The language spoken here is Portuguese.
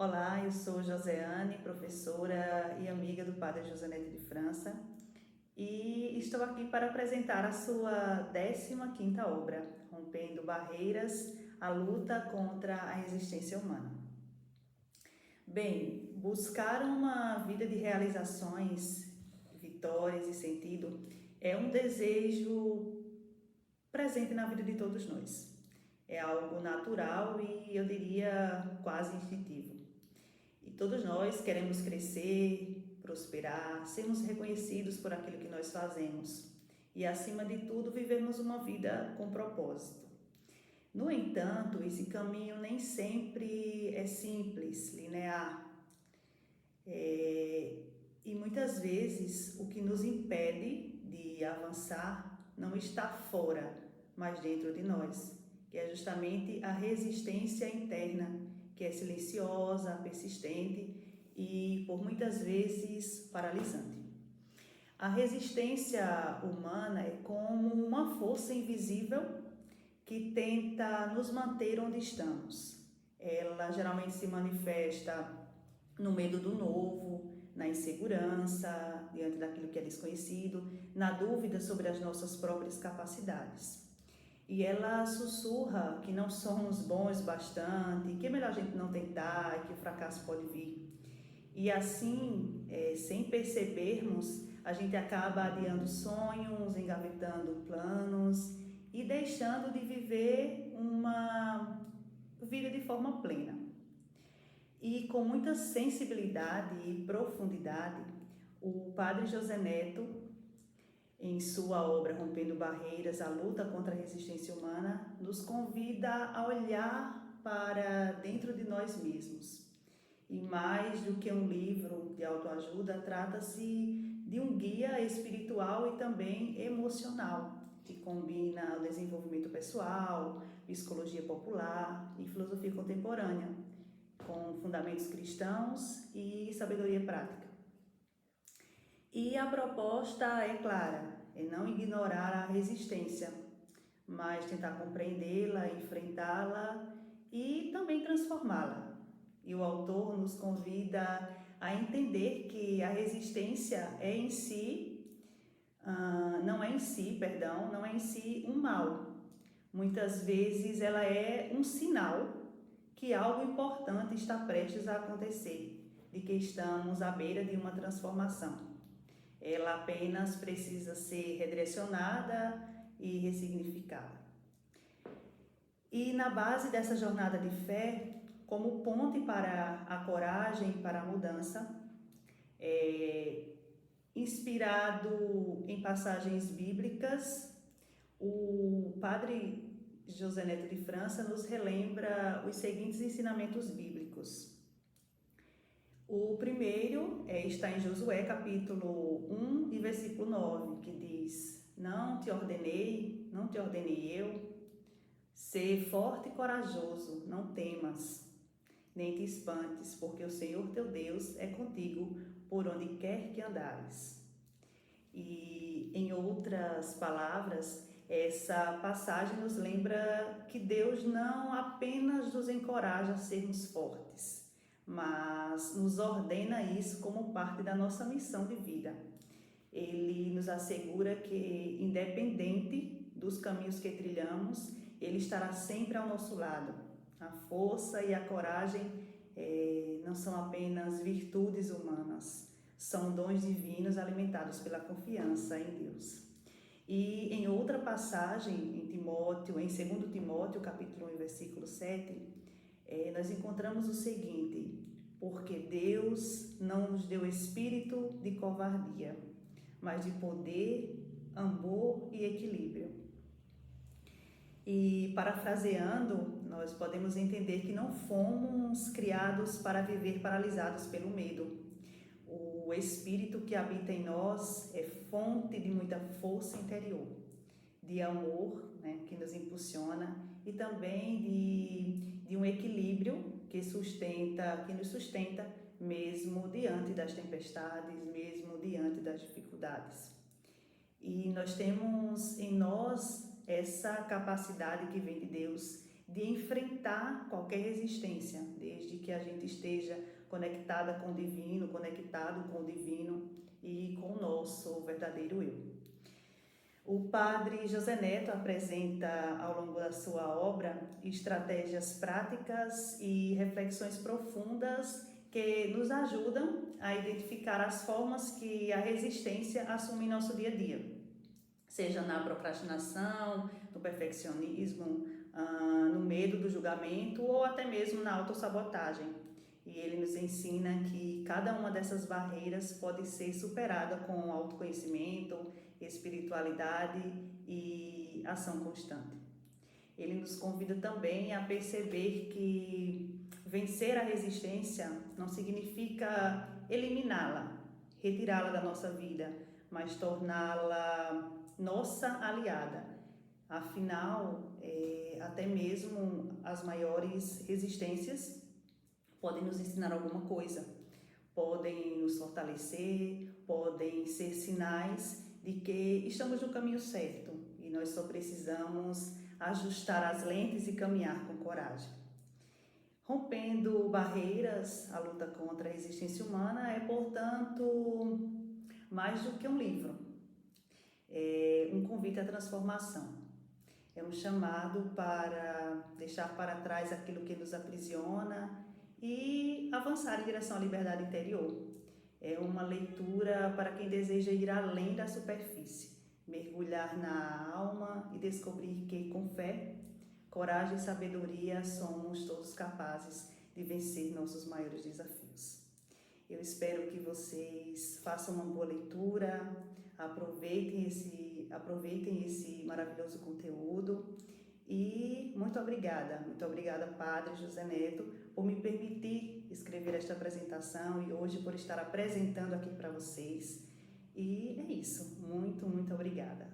Olá, eu sou Joséane, professora e amiga do Padre Josenete de França, e estou aqui para apresentar a sua 15ª obra, Rompendo Barreiras, a luta contra a resistência humana. Bem, buscar uma vida de realizações, vitórias e sentido é um desejo presente na vida de todos nós. É algo natural e, eu diria, quase instintivo. E todos nós queremos crescer, prosperar, sermos reconhecidos por aquilo que nós fazemos e, acima de tudo, vivermos uma vida com propósito. No entanto, esse caminho nem sempre é simples, linear. E muitas vezes o que nos impede de avançar não está fora, mas dentro de nós, que é justamente a resistência interna, que é silenciosa, persistente e por muitas vezes paralisante. A resistência humana é como uma força invisível que tenta nos manter onde estamos. Ela geralmente se manifesta no medo do novo, na insegurança diante daquilo que é desconhecido, na dúvida sobre as nossas próprias capacidades. E ela sussurra que não somos bons bastante, que é melhor a gente não tentar, que o fracasso pode vir. E assim, sem percebermos, a gente acaba adiando sonhos, engavetando planos e deixando de viver uma vida de forma plena. E com muita sensibilidade e profundidade, o Padre Joseneto, em sua obra Rompendo Barreiras, a luta contra a resistência humana, nos convida a olhar para dentro de nós mesmos. E mais do que um livro de autoajuda, trata-se de um guia espiritual e também emocional, que combina o desenvolvimento pessoal, psicologia popular e filosofia contemporânea, com fundamentos cristãos e sabedoria prática. E a proposta é clara, é não ignorar a resistência, mas tentar compreendê-la, enfrentá-la e também transformá-la. E o autor nos convida a entender que a resistência não é em si um mal. Muitas vezes ela é um sinal que algo importante está prestes a acontecer, de que estamos à beira de uma transformação. Ela apenas precisa ser redirecionada e ressignificada. E na base dessa jornada de fé, como ponte para a coragem, para a mudança, inspirado em passagens bíblicas, o Padre Josenete de França nos relembra os seguintes ensinamentos bíblicos. O primeiro está em Josué, capítulo 1 e versículo 9, que diz: não te ordenei eu, ser forte e corajoso, não temas, nem te espantes, porque o Senhor teu Deus é contigo por onde quer que andares. E em outras palavras, essa passagem nos lembra que Deus não apenas nos encoraja a sermos fortes, mas nos ordena isso como parte da nossa missão de vida. Ele nos assegura que, independente dos caminhos que trilhamos, Ele estará sempre ao nosso lado. A força e a coragem não são apenas virtudes humanas, são dons divinos alimentados pela confiança em Deus. E em outra passagem, em 2 Timóteo, capítulo 1, versículo 7, nós encontramos o seguinte: porque Deus não nos deu espírito de covardia, mas de poder, amor e equilíbrio. E parafraseando, nós podemos entender que não fomos criados para viver paralisados pelo medo. O espírito que habita em nós é fonte de muita força interior, de amor, que nos impulsiona, e também de um equilíbrio que nos sustenta mesmo diante das tempestades, mesmo diante das dificuldades. E nós temos em nós essa capacidade que vem de Deus de enfrentar qualquer resistência, desde que a gente esteja conectada com o divino, conectado com o divino e com o nosso verdadeiro eu. O padre José Neto apresenta ao longo da sua obra estratégias práticas e reflexões profundas que nos ajudam a identificar as formas que a resistência assume em nosso dia a dia, seja na procrastinação, no perfeccionismo, no medo do julgamento ou até mesmo na autossabotagem. E ele nos ensina que cada uma dessas barreiras pode ser superada com autoconhecimento, espiritualidade e ação constante. Ele nos convida também a perceber que vencer a resistência não significa eliminá-la, retirá-la da nossa vida, mas torná-la nossa aliada. Afinal, até mesmo as maiores resistências podem nos ensinar alguma coisa, podem nos fortalecer, podem ser sinais de que estamos no caminho certo e nós só precisamos ajustar as lentes e caminhar com coragem. Rompendo barreiras, a luta contra a resistência humana é, portanto, mais do que um livro. É um convite à transformação. É um chamado para deixar para trás aquilo que nos aprisiona e avançar em direção à liberdade interior. É uma leitura para quem deseja ir além da superfície, mergulhar na alma e descobrir que, com fé, coragem e sabedoria, somos todos capazes de vencer nossos maiores desafios. Eu espero que vocês façam uma boa leitura, aproveitem esse maravilhoso conteúdo e muito obrigada, Padre José Neto, por me permitir escrever esta apresentação e hoje por estar apresentando aqui para vocês. E é isso, muito obrigada.